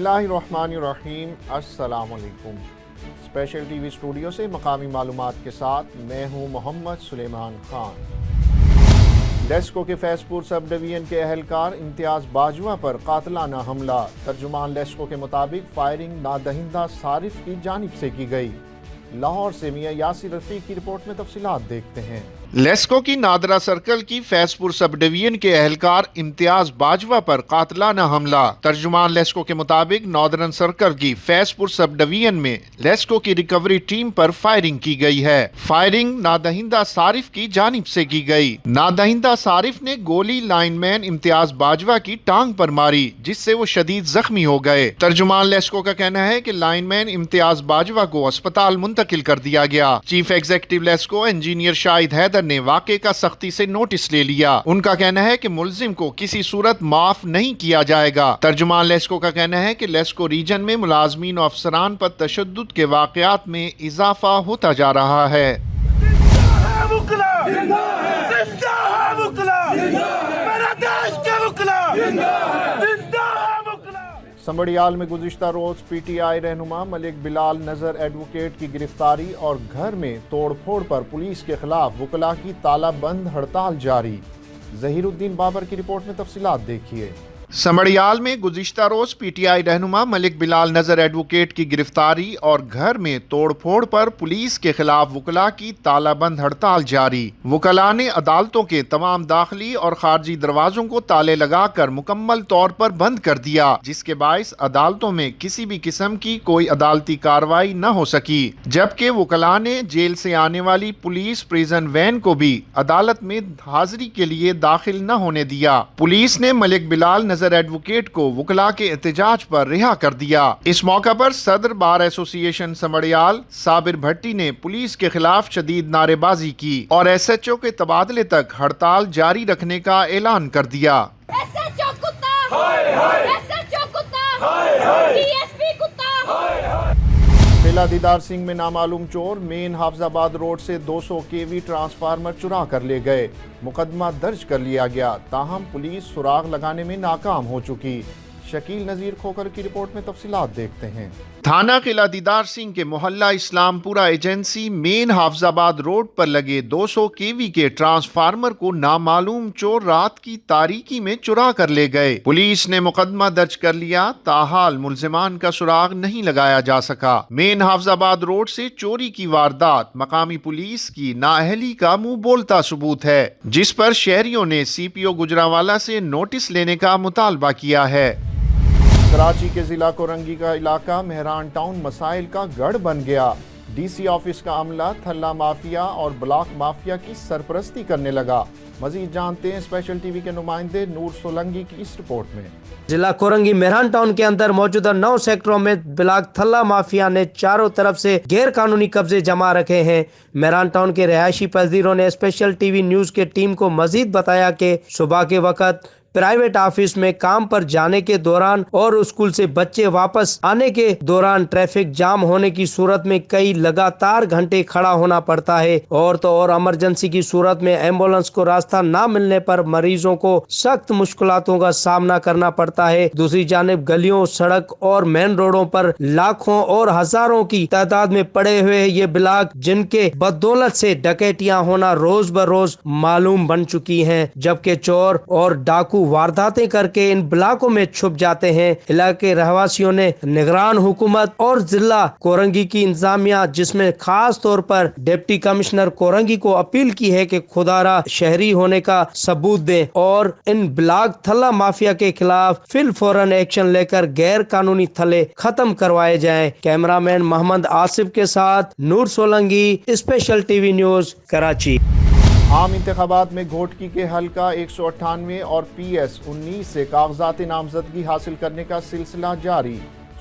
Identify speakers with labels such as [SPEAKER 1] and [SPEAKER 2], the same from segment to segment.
[SPEAKER 1] बिस्मिल्लाहिर्रहमानिर्रहीम। अस्सलाम वालेकुम। स्पेशल टीवी स्टूडियो से मकामी मालूमात के साथ मैं हूँ मोहम्मद सुलेमान खान। लेस्को के फैजपुर सब डिवीजन के अहलकार इम्तियाज़ बाजवा पर कातिलाना हमला। तर्जुमान लेस्को के मुताबिक फायरिंग नादहिंदा सारिफ की जानिब से की गई। लाहौर से मियां यासिर रफीक की रिपोर्ट में तफसीलात देखते हैं। लेस्को की नादरा सर्कल की फैजपुर सब डिवीजन के अहलकार इम्तियाज बाजवा पर कातिलाना हमला। तर्जुमान लेस्को के मुताबिक नॉर्दर्न सर्कल की फैजपुर सब डिवीजन में लेस्को की रिकवरी टीम पर फायरिंग की गई है। फायरिंग नादहिंदा सारिफ की जानिब से की गई। नादहिंदा सारिफ ने गोली लाइनमैन इम्तियाज बाजवा की टांग पर मारी, जिससे वो शदीद जख्मी हो गए। तर्जुमान लेस्को का कहना है कि लाइनमैन इम्तियाज बाजवा को अस्पताल मुंतकिल कर दिया गया। Chief executive LESCO engineer Shahid Haider ने वाक़े का सख्ती से नोटिस ले लिया। उनका कहना है कि मुल्जिम को किसी सूरत माफ नहीं किया जाएगा। तर्जुमान लेस्को का कहना है कि लेस्को रीजन में मुलाजमीन और अफसरान पर तशद्दुद के वाक़यात में इजाफा होता जा रहा है। समड़ियाल में गुज़िश्ता रोज PTI रहनुमा मलिक बिलाल नजर एडवोकेट की गिरफ्तारी और घर में तोड़फोड़ पर पुलिस के खिलाफ वकला की तालाबंद हड़ताल जारी। ज़हीरुद्दीन बाबर की रिपोर्ट में तफसीलात देखिए। समड़ियाल में गुज़िश्ता रोज PTI रहनुमा मलिक बिलाल नजर एडवोकेट की गिरफ्तारी और घर में तोड़फोड़ पर पुलिस के खिलाफ वकला की तालाबंद हड़ताल जारी। वकला ने अदालतों के तमाम दाखिली और खारजी दरवाजों को ताले लगाकर मुकम्मल तौर पर बंद कर दिया, जिसके बायस अदालतों में किसी भी किस्म की कोई अदालती कार्रवाई न हो सकी। जबकि वकला ने जेल से आने वाली पुलिस प्रिजन वैन को भी अदालत में हाजिरी के लिए दाखिल न होने दिया। पुलिस ने मलिक बिलाल नजर एडवोकेट को वकला के एहतजाज पर रिहा कर दिया। इस मौका पर सदर बार एसोसिएशन समड़ियाल साबिर भट्टी ने पुलिस के खिलाफ शदीद नारेबाजी की और SHO के तबादले तक हड़ताल जारी रखने का ऐलान कर दिया।
[SPEAKER 2] SHO कुत्ता, SHO कुत्ता, DSP कुत्ता।
[SPEAKER 1] किला दीदार सिंह में नामालूम चोर मेन हाफजाबाद रोड से 200 kV ट्रांसफार्मर चुरा कर ले गए। मुकदमा दर्ज कर लिया गया, ताहम पुलिस सुराग लगाने में नाकाम हो चुकी। शकील नज़ीर खोकर की रिपोर्ट में तफसीलात देखते हैं। थाना किला दीदार सिंह के मोहल्ला Islampura agency main Hafizabad road पर लगे 200 kV के ट्रांसफार्मर को नामालूम चोर रात की तारीकी में चुरा कर ले गए। पुलिस ने मुकदमा दर्ज कर लिया, ताहाल मुल्जिमान का सुराग नहीं लगाया जा सका। मेन हाफजाबाद रोड से चोरी की वारदात मकामी पुलिस की नाअहली का मुंह बोलता सबूत है, जिस पर शहरियों ने CPO गुजरावाला से नोटिस लेने का मुतालबा किया है। कराची के जिला कोरंगी का इलाका मेहरान टाउन मसाइल का गढ़ बन गया। DC ऑफिस का अमला थल्ला माफिया और ब्लॉक माफिया की सरपरस्ती करने लगा। मजीद जानते हैं स्पेशल टीवी के नुमाइंदे नूर सोलंगी की इस रिपोर्ट में।
[SPEAKER 3] जिला कोरंगी मेहरान टाउन के अंदर मौजूदा 9 सेक्टरों में ब्लॉक थल्ला माफिया ने चारों तरफ से गैर कानूनी कब्जे जमा रखे हैं। मेहरान टाउन के रहायशी पजीरों ने स्पेशल टीवी न्यूज के टीम को मजीद बताया कि सुबह के वक्त प्राइवेट ऑफिस में काम पर जाने के दौरान और स्कूल से बच्चे वापस आने के दौरान ट्रैफिक जाम होने की सूरत में कई लगातार घंटे खड़ा होना पड़ता है। और तो और इमरजेंसी की सूरत में एम्बुलेंस को रास्ता ना मिलने पर मरीजों को सख्त मुश्किलातों का सामना करना पड़ता है। दूसरी जानिब गलियों, सड़क और मेन रोडों पर लाखों और हजारों की तादाद में पड़े हुए ये ब्लॉक, जिनके बदौलत से डकैतियां होना रोज बरोज मालूम बन चुकी हैं, जबकि चोर और डाकू वारदातें करके इन ब्लॉकों में छुप जाते हैं। इलाके रहवासियों ने निगरान हुकूमत और जिला कोरंगी की इंतजामिया, जिसमें खास तौर पर डिप्टी कमिश्नर कोरंगी को अपील की है कि खुदारा शहरी होने का सबूत दें और इन ब्लॉक थल्ला माफिया के खिलाफ फिल फौरन एक्शन लेकर गैर कानूनी थले खत्म करवाए जाएं। कैमरामैन मोहम्मद आसिफ के साथ Noor Solangi, special TV news, Karachi.
[SPEAKER 1] आम इंतखाबात में घोटकी के हल्का 198 और PS 19 से कागजात नामजदगी हासिल करने का सिलसिला जारी।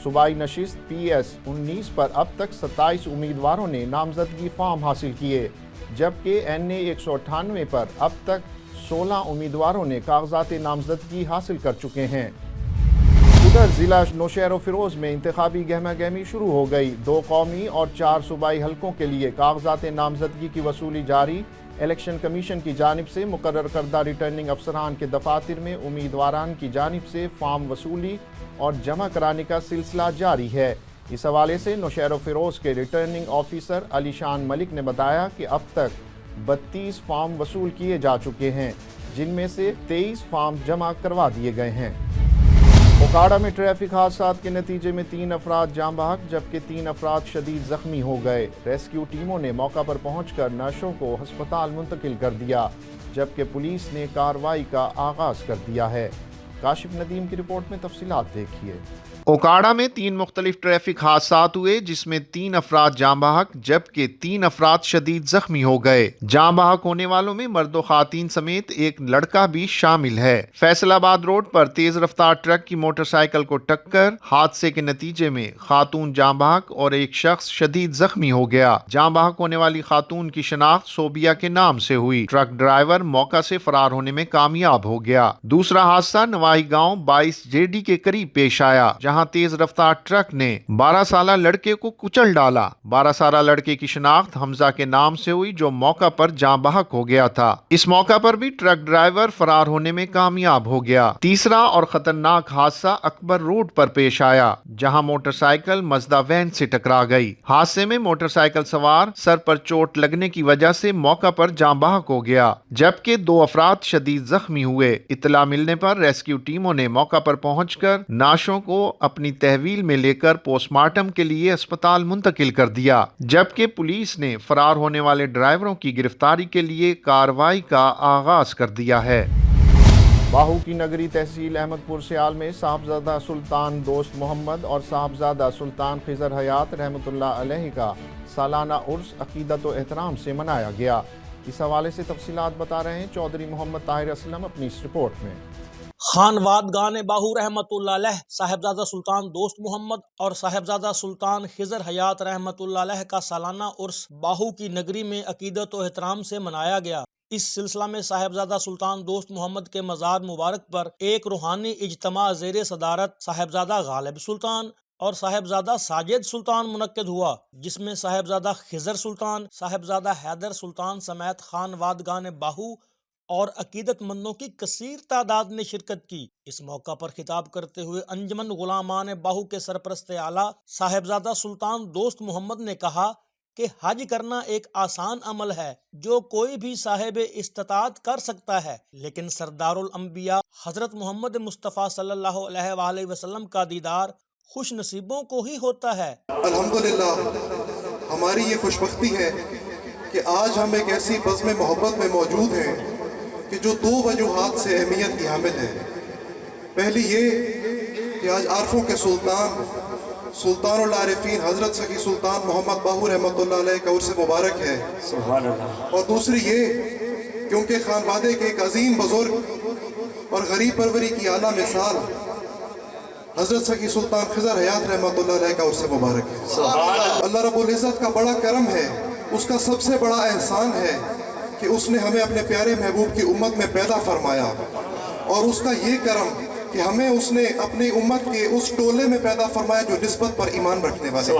[SPEAKER 1] सूबाई नशिस्त PS 19 पर अब तक 27 उम्मीदवारों ने नामजदगी फॉर्म हासिल किए, जबकि NA 198 पर अब तक 16 उम्मीदवारों ने कागजात नामजदगी हासिल कर चुके हैं। उधर जिला नौशहर फिरोज में इंतखाबी गहमा गहमी शुरू हो गई। 2 कौमी और 4 सूबाई हलकों के लिए कागजात नामजदगी की वसूली जारी। इलेक्शन कमीशन की जानिब से मुकर्रर करदा रिटर्निंग अफसरान के दफातर में उम्मीदवारान की जानिब से फॉर्म वसूली और जमा कराने का सिलसिला जारी है। इस हवाले से नौशहर फिरोज के रिटर्निंग ऑफिसर अलीशान मलिक ने बताया कि अब तक 32 फॉर्म वसूल किए जा चुके हैं, जिनमें से 23 फॉर्म जमा करवा दिए गए हैं। ओकाड़ा में ट्रैफिक हादसात के नतीजे में 3 अफराद जाँ बहक जबकि 3 अफराद शदीद जख्मी हो गए। रेस्क्यू टीमों ने मौका पर पहुंचकर नशों को हस्पताल मुंतकिल कर दिया, जबकि पुलिस ने कार्रवाई का आगाज कर दिया है। काशिफ नदीम की रिपोर्ट में तफसीलात देखिए। ओकाड़ा में 3 मुख्तलिफ ट्रैफिक हादसात हुए, जिसमें 3 अफराद जाँ बहक जबकि 3 अफराद शदीद जख्मी हो गए। जाँ बहक होने वालों में मर्द व खातीन समेत एक लड़का भी शामिल है। फैसलाबाद रोड पर तेज रफ्तार ट्रक की मोटरसाइकिल को टक्कर, हादसे के नतीजे में खातून जाँ बहक और एक शख्स शदीद जख्मी हो गया। जाँ बहक होने वाली खातून की शनाख्त सोबिया के नाम से हुई। ट्रक ड्राइवर मौका से फरार होने में कामयाब हो गया। दूसरा हादसा नवाही गाँव 22 जेडी के करीब पेश आया, जहाँ तेज रफ्तार ट्रक ने 12 साला लड़के को कुचल डाला। 12 साला लड़के की शनाख्त हमजा के नाम से हुई, जो मौका पर जाँ बहक हो गया था। इस मौका पर भी ट्रक ड्राइवर फरार होने में कामयाब हो गया। तीसरा और खतरनाक हादसा अकबर रोड पर पेश आया, जहां मोटरसाइकिल मजदा वैन से टकरा गई। हादसे में मोटरसाइकिल सवार सर पर चोट लगने की वजह से मौका पर जाँ बहक हो गया, जबकि 2 अफराद शदीद जख्मी हुए। इत्तला मिलने पर रेस्क्यू टीमों ने मौका पर पहुंचकर नाशों को अपनी तहवील में लेकर पोस्टमार्टम के लिए अस्पताल मुंतकिल कर दिया, जबकि पुलिस ने फरार होने वाले ड्राइवरों की गिरफ्तारी के लिए कार्रवाई का आगाज कर दिया है। बाहू की नगरी तहसील अहमदपुर सियाल में साहबजादा सुल्तान दोस्त मोहम्मद और साहबजादा सुल्तान खिजर हयात रहमतुल्लाह अलैहि का सालाना उर्स अकीदत व एहतराम से मनाया गया। इस हवाले से तफसीलात बता रहे हैं चौधरी मोहम्मद ताहिर असलम अपनी इस रिपोर्ट में।
[SPEAKER 4] खानवाद गाने बाहू रहमतुल्लाह अलैह साहिबजादा सुल्तान दोस्त मोहम्मद और साहिबजादा सुल्तान खिजर हयात रहमतुल्लाह अलैह का सालाना उर्स बाहू की नगरी में अकीदत व एहतराम से मनाया गया। इस सिलसिला में साहिबजादा सुल्तान दोस्त मोहम्मद के मज़ार मुबारक पर एक रूहानी इज्तिमा ज़ेर सदारत साहिबजादा गालिब सुल्तान और साहिबजादा साजिद सुल्तान मुनक्किद हुआ, जिसमें साहिबजादा खिजर सुल्तान, साहिबजादा हैदर सुल्तान समेत खानवाद गाने बाहू और अकीदतमंदों की कसीर तादाद ने शिरकत की। इस मौका पर खिताब करते हुए अंजमन गुलामान बाहू के सरपरस्त आला साहिबजादा सुल्तान दोस्त मोहम्मद ने कहा कि हज करना एक आसान अमल है जो कोई भी साहिब इस्तिताअत कर सकता है, लेकिन सरदारुल अंबिया हजरत मोहम्मद मुस्तफ़ा सल्लल्लाहु अलैहि वसल्लम का दीदार खुश नसीबों को ही होता है।
[SPEAKER 5] अल्हम्दुलिल्लाह हमारी ये खुशबख्ती है कि आज हम एक ऐसी बज़्म मोहब्बत में मौजूद हैं कि जो 2 वजूहात से अहमियत की हामिल है। पहली ये कि आज आरफों के सुल्तानुल आरिफीन हज़रत सखी सुल्तान मोहम्मद बाहू रहमतुल्लाह अलैह का उर्स मुबारक है। सुभान अल्लाह। और दूसरी ये क्योंकि खानवादे के एक अजीम बुजुर्ग और गरीब परवरी की आला मिसाल हज़रत सखी सुल्तान खिजर हयात रहमतुल्लाह अलैह का उर्स मुबारक है। अल्लाह रब्बुल इज़्ज़त का बड़ा करम है, उसका सबसे बड़ा एहसान है कि उसने हमें अपने प्यारे महबूब की उम्मत में पैदा फरमाया, और उसका ये करम कि हमें उसने अपनी उम्मत के उस टोले में पैदा फरमाया जो निस्बत पर ईमान रखने वाले।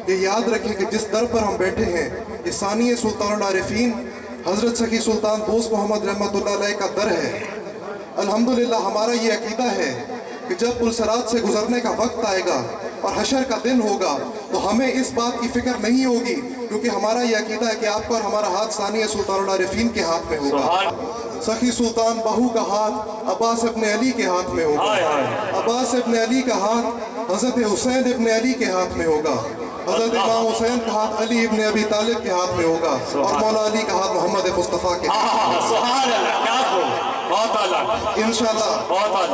[SPEAKER 5] ये याद रखें कि जिस दर पर हम बैठे हैं ये सानिए सुल्तानुल आरिफीन हज़रत सखी सुल्तान दोस्त मोहम्मद रहमतुल्लाह अलैह का दर है। अल्हम्दुलिल्लाह हमारा ये अकीदा है कि जब पुलसरात से गुजरने का वक्त आएगा और हशर का दिन होगा तो हमें इस बात की फिक्र नहीं होगी, क्योंकि हमारा ये अकीदा है कि आपका और हमारा हाथ सानिया सुल्तानुल आरिफीन के हाथ में होगा। सखी सुल्तान बहू का हाथ अब्बास इब्ने अली के हाथ में होगा, अब्बास इब्ने अली का हाथ हज़रत हुसैन इब्ने अली के हाथ में होगा, हज़रत इमाम हुसैन का हाथ अली इब्ने अबी तालिब के हाथ में होगा, और मौला अली का हाथ मोहम्मद मुस्तफ़ा के इंशाअल्लाह।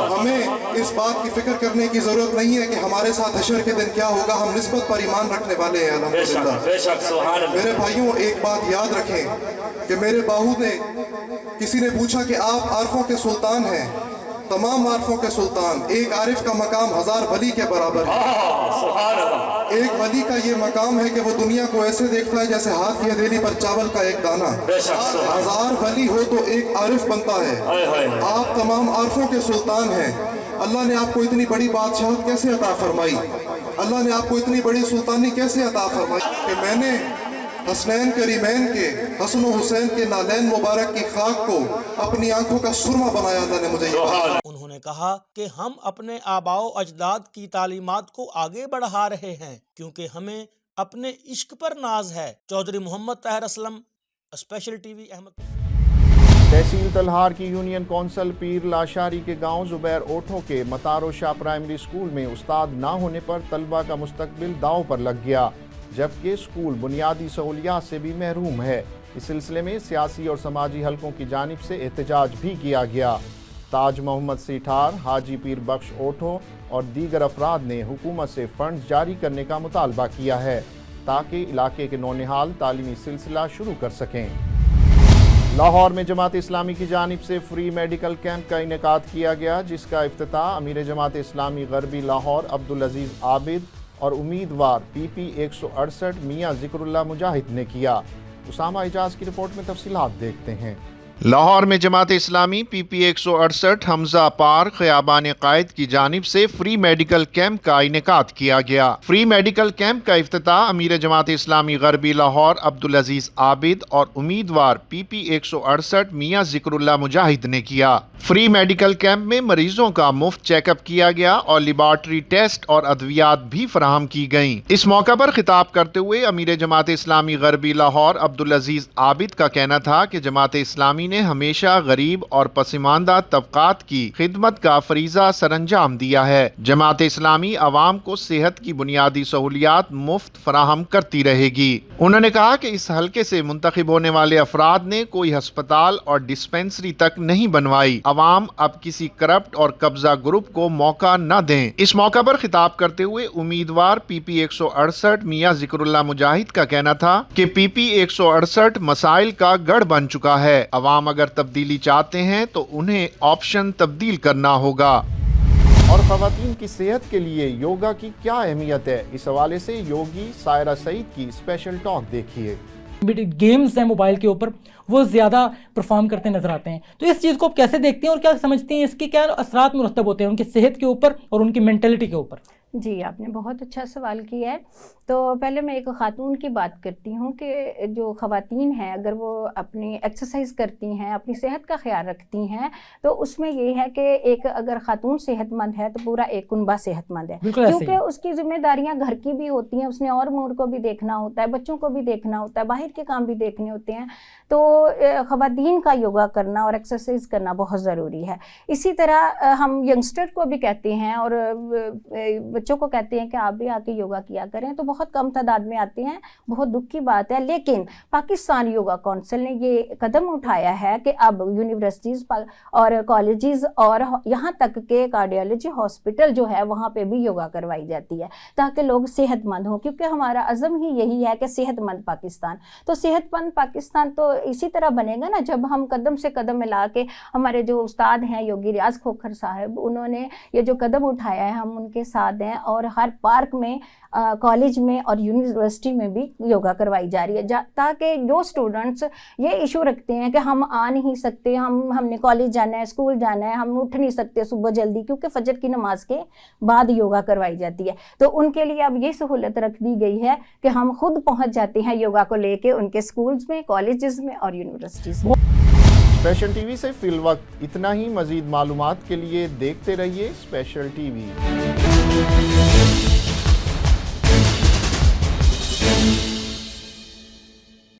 [SPEAKER 5] हमें इस बात की फिक्र करने की जरूरत नहीं है कि हमारे साथ हशर के दिन क्या होगा, हम निस्बत पर ईमान रखने वाले हैं अल्हम्दुलिल्लाह। मेरे भाइयों एक बात याद रखें कि मेरे बाहू ने किसी ने पूछा कि आप आरफों के सुल्तान हैं, तमाम आरफों के सुल्तान, एक आरिफ का मकाम 1000 वली के बराबर है। एक वली का ये मकाम है कि वो दुनिया को ऐसे देखता है जैसे हाथ की हथेली पर चावल का एक दाना। 1000 वली हो तो एक आरिफ बनता है। आप तमाम आरफों के सुल्तान हैं। अल्लाह ने आपको इतनी बड़ी बादशाहत कैसे अता फरमाई, अल्लाह ने आपको इतनी बड़ी सुल्तानी कैसे अता फरमाई कि मैंने हसनैन करीमैन के हसन व हुसैन के नालैन मुबारक की खाक को अपनी आंखों का सुरमा बनाया अल्लाह ने मुझे।
[SPEAKER 4] उन्होंने कहा कि हम अपने आबाओ अजदाद की तालीमात को आगे बढ़ा रहे हैं क्योंकि हमें अपने इश्क पर नाज है। Chaudhry Muhammad Tahir Aslam, special TV, Ahmad.
[SPEAKER 1] तहसील तलहार की यूनियन कौंसल पीर लाशारी के गांव जुबैर ओठो के मतारो शाह प्राइमरी स्कूल में उस्ताद ना होने पर तलबा का मुस्तकबिल दांव पर लग गया, जबकि स्कूल बुनियादी सहूलियात से भी महरूम है। इस सिलसिले में सियासी और समाजी हलकों की जानिब से एहतजाज भी किया गया। ताज मोहम्मद सीठार, हाजी पीर बख्श ओठो और दीगर अफराद ने हुकूमत से फंड जारी करने का मुतालबा किया है ताकि इलाके के नौनिहाल तालीमी सिलसिला शुरू कर सकें। लाहौर में जमात इस्लामी की जानिब से फ्री मेडिकल कैंप का इनेकाद किया गया, जिसका इफ्तिताह अमीर जमात इस्लामी गरबी लाहौर अब्दुल अजीज आबिद और उम्मीदवार PP 168 मियाँ जिक्रुल्लाह मुजाहिद ने किया। उसामा इजाज की रिपोर्ट में तफसीलात देखते हैं। लाहौर में जमात इस्लामी PP 168 हमजा पार ख़याबान कायद की जानिब से फ्री मेडिकल कैंप का इनेकाद किया गया। फ्री मेडिकल कैंप का इफ्तिताह अमीर जमात इस्लामी गरबी लाहौर अब्दुल अजीज आबिद और उम्मीदवार PP 168 मियाँ जिक्रुल्लाह मुजाहिद ने किया। फ्री मेडिकल कैंप में मरीजों का मुफ्त चेकअप किया गया और लेबॉर्ट्री टेस्ट और अद्वियात भी फराहम की गईं। इस मौका पर खिताब करते हुए अमीर जमात इस्लामी गरबी लाहौर अब्दुल अजीज आबिद का कहना था कि जमात इस्लामी ने हमेशा गरीब और पसमानदा तबकात की खिदमत का फरीजा सरंजाम दिया है। जमात इस्लामी अवाम को सेहत की बुनियादी सहूलियात मुफ्त फराहम करती रहेगी। उन्होंने कहा कि इस हलके से मुंतखब होने वाले अफराद ने कोई अस्पताल और डिस्पेंसरी तक नहीं बनवाई। अवाम अब किसी करप्ट और कब्जा ग्रुप को मौका न दें। इस मौका पर खिताब करते हुए उम्मीदवार PP 168 मियाँ जिक्रुल्लाह मुजाहिद का कहना था कि PP 168 मसाइल का गढ़ बन चुका है। अवाम अगर तब्दीली चाहते हैं तो उन्हें ऑप्शन तब्दील करना होगा। और ख़वातीन की सेहत के लिए योगा की क्या अहमियत है, इस हवाले से योगी सायरा सईद की स्पेशल टॉक देखिए।
[SPEAKER 6] गेम्स हैं मोबाइल के ऊपर, वो ज़्यादा परफॉर्म करते नजर आते हैं, तो इस चीज़ को आप कैसे देखते हैं और क्या समझते हैं, इसके क्या असरात मुरतब होते हैं उनकी सेहत के ऊपर और उनकी मेंटलिटी के ऊपर?
[SPEAKER 7] जी, आपने बहुत अच्छा सवाल किया है। तो पहले मैं एक ख़ातून की बात करती हूँ कि जो ख़वातीन हैं अगर वो अपनी एक्सरसाइज करती हैं, अपनी सेहत का ख्याल रखती हैं, तो उसमें ये है कि एक अगर ख़ातून सेहतमंद है तो पूरा एक कुनबा सेहतमंद है, क्योंकि उसकी जिम्मेदारियाँ घर की भी होती हैं, उसने और उम्र को भी देखना होता है, बच्चों को भी देखना होता है, बाहर के काम भी देखने होते हैं। तो ख़वातीन का योगा करना और एक्सरसाइज करना बहुत ज़रूरी है। इसी तरह हम यंगस्टर को भी कहते हैं और बच्चों को कहते हैं कि आप भी आके योगा किया करें, तो बहुत कम तादाद में आते हैं, बहुत दुख की बात है। लेकिन पाकिस्तान योगा काउंसिल ने ये कदम उठाया है कि अब यूनिवर्सिटीज़ और कॉलेजेस और यहाँ तक के कार्डियोलॉजी हॉस्पिटल जो है वहाँ पे भी योगा करवाई जाती है ताकि लोग सेहतमंद हों, क्योंकि हमारा अज़म ही यही है कि सेहतमंद पाकिस्तान। तो सेहतमंद पाकिस्तान तो इसी तरह बनेगा ना जब हम कदम से कदम मिला के, हमारे जो उस्ताद हैं योगी रियाज खोखर साहब, उन्होंने ये जो कदम उठाया है हम उनके साथ हैं और हर पार्क में, कॉलेज में और यूनिवर्सिटी में भी योगा करवाई जा रही है, ताकि जो स्टूडेंट्स ये इशू रखते हैं कि हम आ नहीं सकते, हमने कॉलेज जाना है, स्कूल जाना है, हम उठ नहीं सकते सुबह जल्दी क्योंकि फजर की नमाज के बाद योगा करवाई जाती है, तो उनके लिए अब ये सहूलत रख दी गई है कि हम खुद पहुंच जाते हैं योगा को लेके उनके स्कूल्स में, कॉलेजेस में और यूनिवर्सिटीज़ में।
[SPEAKER 1] स्पेशल टीवी से फिल वक्त इतना ही। मजीद मालूमात के लिए देखते रहिए स्पेशल टीवी।